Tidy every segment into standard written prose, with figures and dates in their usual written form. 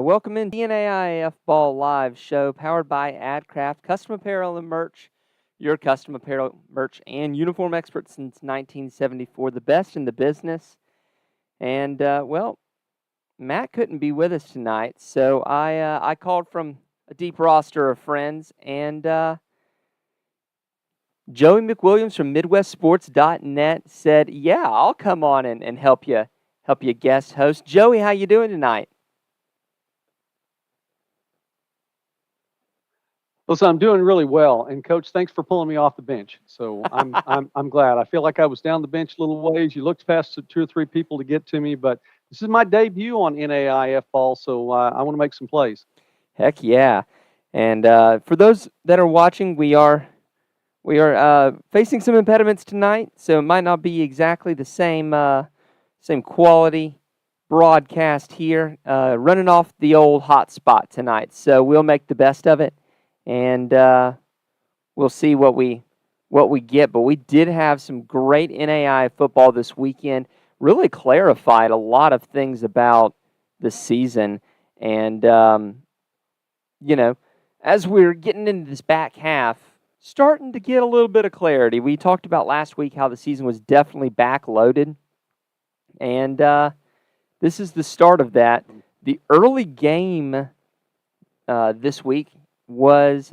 Welcome in DNAIF Ball Live show powered by AdCraft, custom apparel and merch. Your custom apparel, merch, and uniform expert since 1974, the best in the business. And, Matt couldn't be with us tonight, so I called from a deep roster of friends, and Joey McWilliams from MidwestSports.net said, yeah, I'll come on and help you guest host. Joey, how you doing tonight? Listen, I'm doing really well, and Coach, thanks for pulling me off the bench. So I'm glad. I feel like I was down the bench a little ways. You looked past 2 or 3 people to get to me, but this is my debut on NAIF ball, so I want to make some plays. Heck yeah! And for those that are watching, we are facing some impediments tonight, so it might not be exactly the same quality broadcast here. Running off the old hotspot tonight, so we'll make the best of it. And we'll see what we get. But we did have some great NAI football this weekend. Really clarified a lot of things about the season. And, as we're getting into this back half, starting to get a little bit of clarity. We talked about last week how the season was definitely backloaded. And this is the start of that. The early game this week was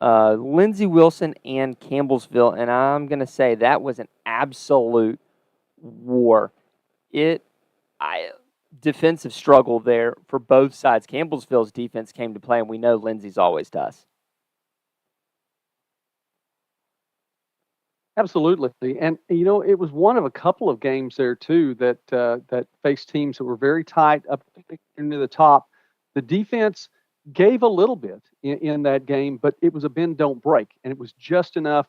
Lindsey Wilson and Campbellsville, and I'm going to say that was an absolute war. Defensive struggle there for both sides. Campbellsville's defense came to play, and we know Lindsey's always does. Absolutely, and it was one of a couple of games there too that faced teams that were very tight up into the top. The defense gave a little bit in that game, but it was a bend don't break, and it was just enough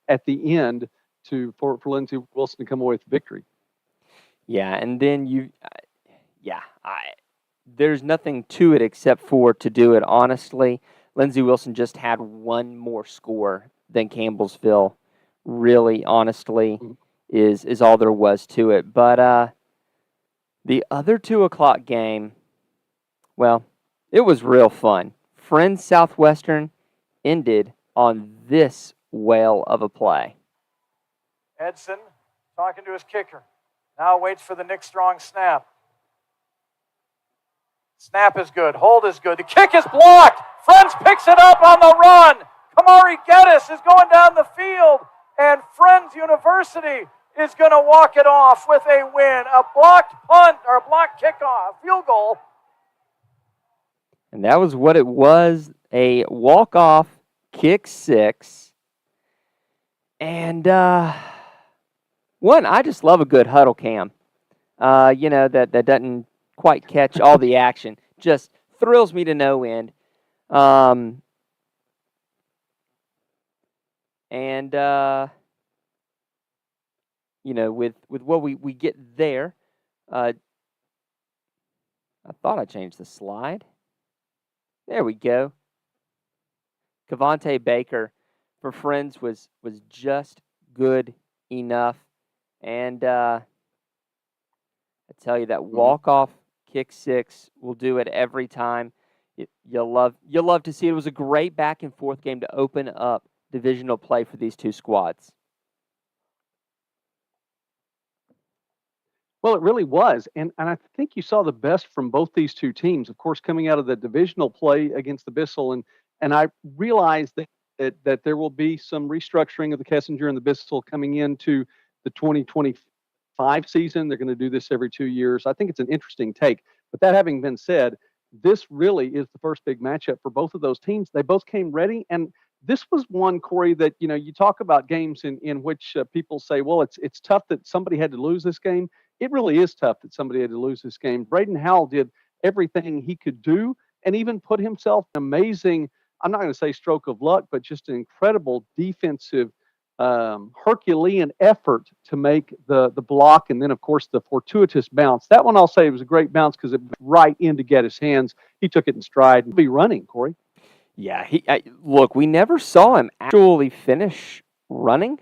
at the end for Lindsey Wilson to come away with victory. Yeah, and then there's nothing to it except for to do it honestly. Lindsey Wilson just had one more score than Campbellsville. Really, honestly, is all there was to it. But the other 2:00 game, well, it was real fun. Friends Southwestern ended on this whale of a play. Edson talking to his kicker. Now waits for the Nick Strong snap. Snap is good. Hold is good. The kick is blocked. Friends picks it up on the run. Cory Geddes is going down the field. And Friends University is going to walk it off with a win. A blocked punt or a blocked kickoff, field goal. And that was what it was, a walk-off kick 6. And, I just love a good huddle cam. That doesn't quite catch all the action. Just thrills me to no end. With what we get there, I thought I changed the slide. There we go. Cavante Baker for Friends was just good enough. And I tell you, that walk-off kick 6 will do it every time. You'll love to see it. It was a great back-and-forth game to open up divisional play for these two squads. Well, it really was, and I think you saw the best from both these two teams. Of course, coming out of the divisional play against the Bissell, and I realized that there will be some restructuring of the Kessinger and the Bissell coming into the 2025 season. They're going to do this every 2 years. I think it's an interesting take. But that having been said, this really is the first big matchup for both of those teams. They both came ready, and this was one, Cory, that you talk about games in which people say, well, it's tough that somebody had to lose this game. It really is tough that somebody had to lose this game. Braden Howell did everything he could do and even put himself in amazing, I'm not going to say stroke of luck, but just an incredible defensive Herculean effort to make the block, and then, of course, the fortuitous bounce. That one I'll say was a great bounce because it was right in to get his hands. He took it in stride. He'll be running, Cory. Yeah, look, we never saw him actually finish running,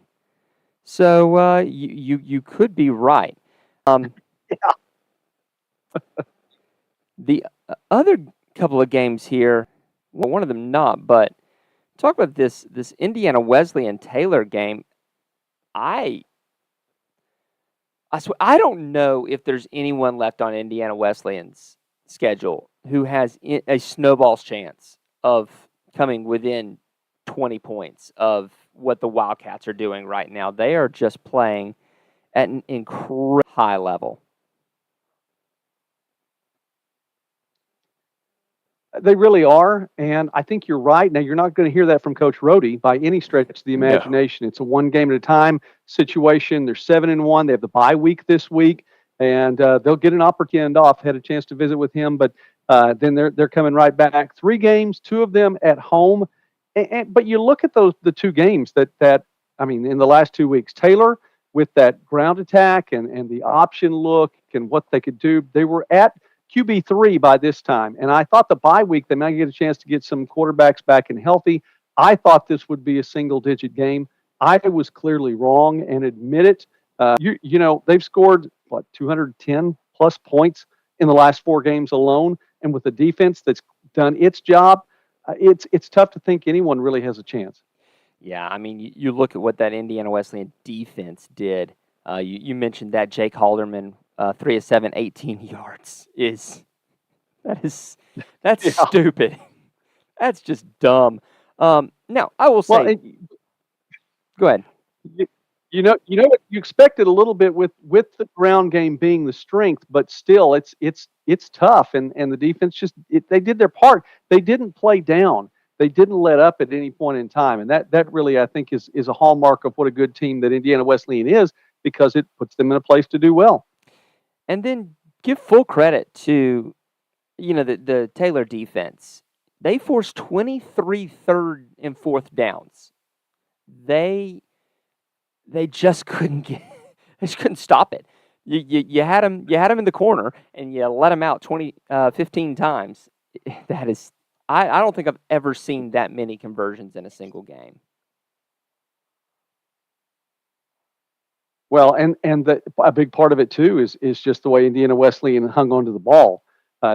so you could be right. Yeah. The other couple of games here, well, one of them not, but talk about this Indiana Wesleyan Taylor game. I swear, I don't know if there's anyone left on Indiana Wesleyan's schedule who has a snowball's chance of coming within 20 points of what the Wildcats are doing right now. They are just playing at an incredibly high level. They really are, and I think you're right. Now, you're not going to hear that from Coach Rohde by any stretch of the imagination. It's a one game at a time situation. They're 7-1. They have the bye week this week, and they'll get an opportunity off. Had a chance to visit with him, but then they're coming right back. 3 games, 2 of them at home. But you look at the 2 games that I mean, in the last 2 weeks, Taylor with that ground attack and the option look and what they could do. They were at QB3 by this time. And I thought the bye week, they might get a chance to get some quarterbacks back and healthy. I thought this would be a single-digit game. I was clearly wrong and admit it. You know, they've scored, 210-plus points in the last 4 games alone. And with a defense that's done its job, it's tough to think anyone really has a chance. Yeah, I mean, you look at what that Indiana Wesleyan defense did. You mentioned that Jake Halderman, 3 of 7, 18 yards that's Yeah. stupid. That's just dumb. Now I will say, go ahead. You know what you expected a little bit with the ground game being the strength, but still it's tough, and the defense they did their part. They didn't play down. They didn't let up at any point in time, and that really, I think, is a hallmark of what a good team that Indiana Wesleyan is, because it puts them in a place to do well. And then give full credit to, the Taylor defense. They forced 23 third and fourth downs. They just couldn't stop it. You had them in the corner and you let them out 15 times. That is, I don't think I've ever seen that many conversions in a single game. Well, and a big part of it too is just the way Indiana Wesleyan hung onto the ball.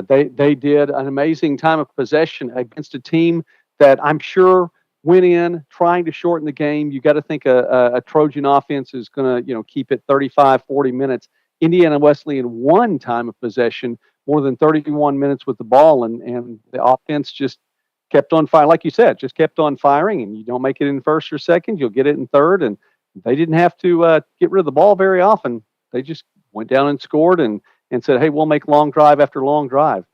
They did an amazing time of possession against a team that I'm sure went in trying to shorten the game. You got to think a Trojan offense is going to keep it 35, 40 minutes. Indiana Wesleyan won time of possession more than 31 minutes with the ball, and the offense just kept on fire. Like you said, just kept on firing, and you don't make it in first or second, you'll get it in third, and they didn't have to get rid of the ball very often. They just went down and scored and said, hey, we'll make long drive after long drive.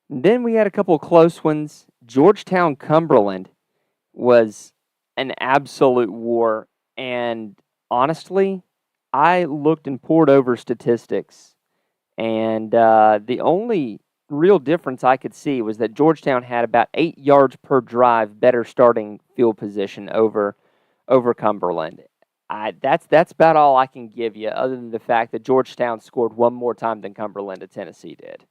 Then we had a couple of close ones. Georgetown Cumberland was an absolute war. And honestly, I looked and poured over statistics. And the only real difference I could see was that Georgetown had about 8 yards per drive better starting field position over Cumberland. That's about all I can give you, other than the fact that Georgetown scored one more time than Cumberland at Tennessee did.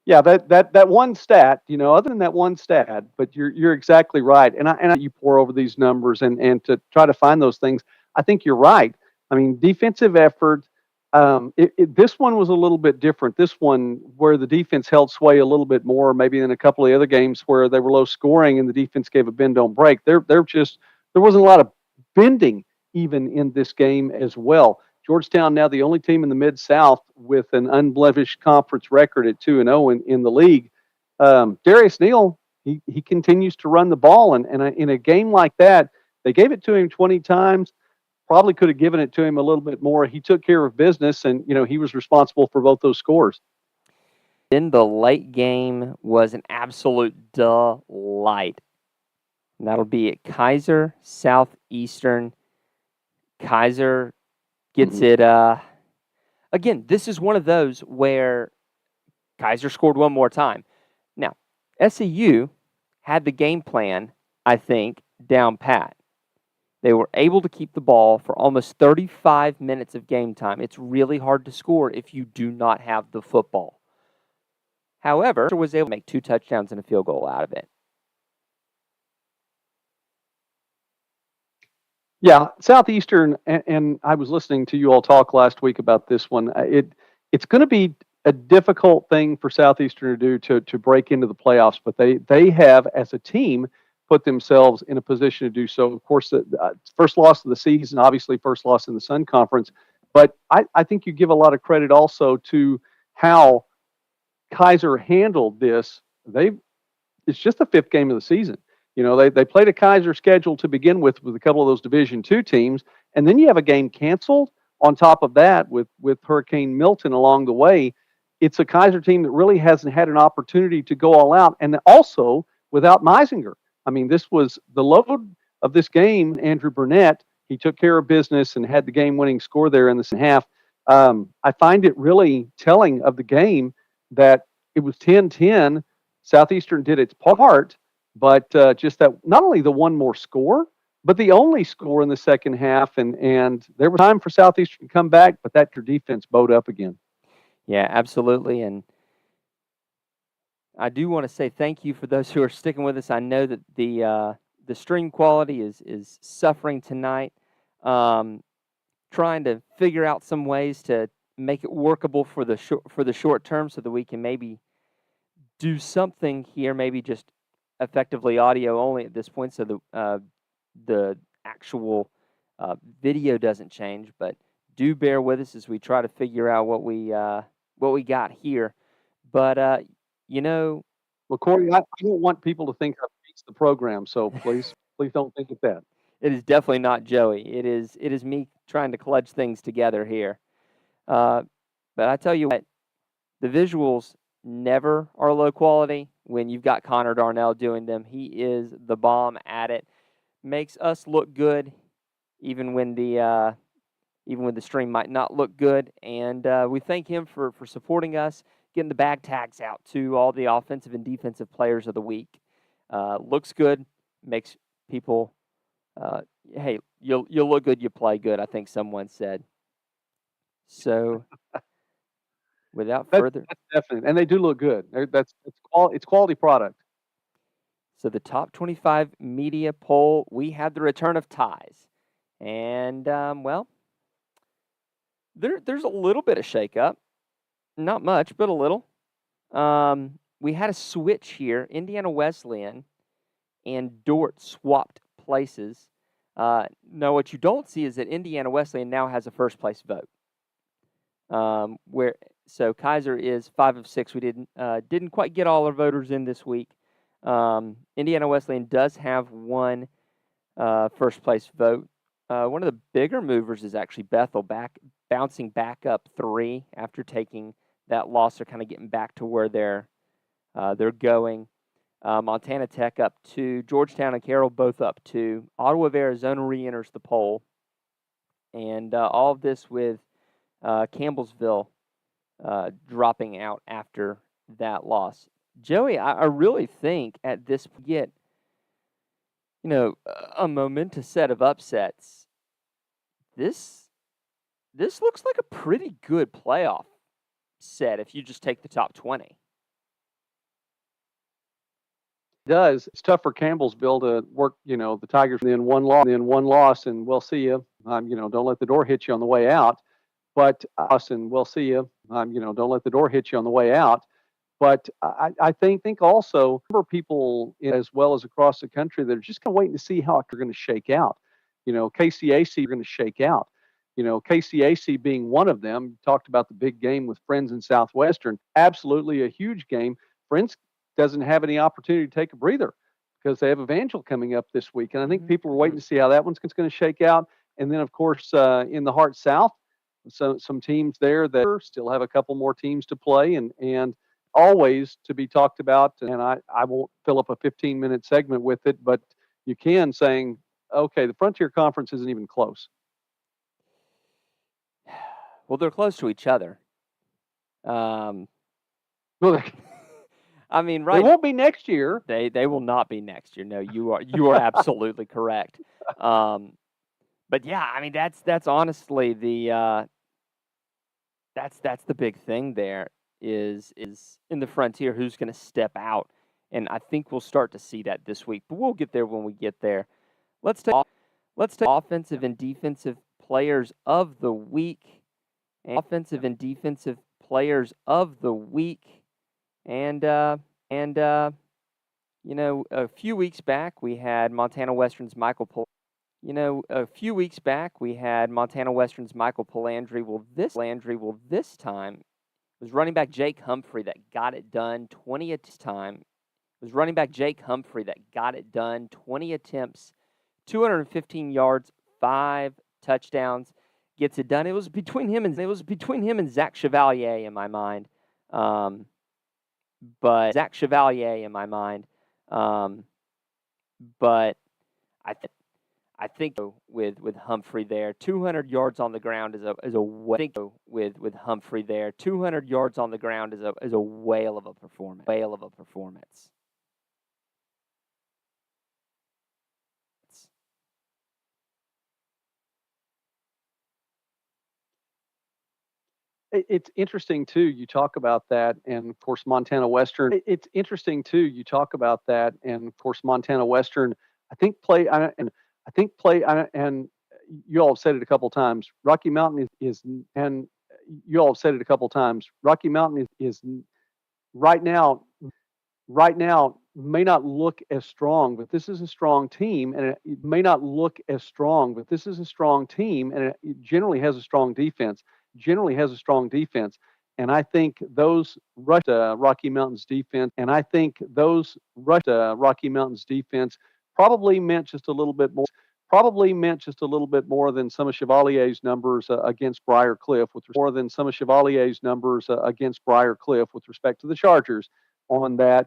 Yeah, that one stat, other than that one stat, but you're exactly right. And you pour over these numbers and to try to find those things, I think you're right. I mean, defensive effort. This one was a little bit different. This one where the defense held sway a little bit more, maybe than a couple of the other games where they were low scoring and the defense gave a bend don't break. There wasn't a lot of bending even in this game as well. Georgetown now the only team in the Mid-South with an unblemished conference record at 2-0 in the league. Darius Neal, he continues to run the ball, and in a game like that, they gave it to him 20 times. Probably could have given it to him a little bit more. He took care of business, and he was responsible for both those scores. Then the late game was an absolute delight. And that'll be at Keiser, Southeastern. Keiser gets it. Again, this is one of those where Keiser scored one more time. Now, SEU had the game plan, I think, down pat. They were able to keep the ball for almost 35 minutes of game time. It's really hard to score if you do not have the football. However, was able to make 2 touchdowns and a field goal out of it. Yeah, Southeastern, and I was listening to you all talk last week about this one. It's going to be a difficult thing for Southeastern to do to break into the playoffs, but they have as a team put themselves in a position to do so. Of course, the first loss of the season, obviously first loss in the Sun Conference, but I think you give a lot of credit also to how Keiser handled this. It's just the fifth game of the season. They played a Keiser schedule to begin with a couple of those Division II teams, and then you have a game canceled on top of that with Hurricane Milton along the way. It's a Keiser team that really hasn't had an opportunity to go all out, and also without Meisinger. I mean, this was the load of this game. Andrew Burnett, he took care of business and had the game-winning score there in the second half. I find it really telling of the game that it was 10-10. Southeastern did its part, but just that not only the one more score, but the only score in the second half, and there was time for Southeastern to come back, but that your defense bowed up again. Yeah, absolutely. And I do want to say thank you for those who are sticking with us. I know that the stream quality is suffering tonight. Trying to figure out some ways to make it workable for the short term, so that we can maybe do something here, maybe just effectively audio only at this point, so the actual video doesn't change. But do bear with us as we try to figure out what we got here. But Well, Cory, I don't want people to think I've fixed the program, so please don't think of that. it is definitely not Joey. It is me trying to clutch things together here. But I tell you what, the visuals never are low quality when you've got Connor Darnell doing them. He is the bomb at it. Makes us look good, even when the stream might not look good. And we thank him for supporting us, getting the bag tags out to all the offensive and defensive players of the week. Looks good, makes people, hey, you'll look good, you play good, I think someone said. So, without further, That's definite, and they do look good. It's quality product. so the top 25 media poll, we had the return of ties. And, well, there's a little bit of shakeup. Not much, but a little. We had a switch here. Indiana Wesleyan and Dort swapped places. Now, what you don't see is that Indiana Wesleyan now has a first place vote. So Keiser is 5 of 6. We didn't quite get all our voters in this week. Indiana Wesleyan does have one first place vote. One of the bigger movers is actually Bethel, bouncing back up 3 after taking that loss. They're kind of getting back to where they're going. Montana Tech up 2. Georgetown and Carroll both up 2. Ottawa of Arizona re-enters the poll. And all of this with Campbellsville dropping out after that loss. Joey, I really think at this get, a momentous set of upsets. This looks like a pretty good playoff set if you just take the top 20. It does. It's tough for Campbellsville to work, the Tigers in one loss, and we'll see you. Don't let the door hit you on the way out. But we'll see you. Don't let the door hit you on the way out. But I think also people as well as across the country that are just kind of waiting to see how they're going to shake out. KCAC are going to shake out. KCAC being one of them. Talked about the big game with Friends in Southwestern. Absolutely a huge game. Friends doesn't have any opportunity to take a breather because they have Evangel coming up this week. And I think people are waiting to see how that one's going to shake out. And then, of course, in the Heart South, some teams there that still have a couple more teams to play and always to be talked about. And I won't fill up a 15-minute segment with it, but you can saying, okay, the Frontier Conference isn't even close. Well, they're close to each other. Well, I mean, right? They won't be next year. They will not be next year. No, you are absolutely correct. But yeah, I mean that's honestly the that's the big thing there is in the Frontier who's going to step out, and I think we'll start to see that this week. But we'll get there when we get there. Let's Let's take offensive and defensive players of the week. Offensive and defensive players of the week. And you know, a few weeks back we had Montana Western's Michael Polandri. Well, this time it was running back Jake Humphrey that got it done 20 attempts, 215 yards, 5 touchdowns, gets it done. It was between him and Zach Chevalier in my mind. But I think with Humphrey there, 200 yards on the ground is a Humphrey there, 200 yards on the ground is a whale of a performance. It's interesting too. You talk about that, and of course Montana Western. It's interesting too. You talk about that, and of course Montana Western. I think and you all have said it a couple times. Rocky Mountain is right now may not look as strong, but this is a strong team, and it may not look as strong, but this is a strong team, and it generally has a strong defense. And I think those Rocky Mountains defense, probably meant just a little bit more than some of Chevalier's numbers against Briar Cliff with respect to the Chargers on that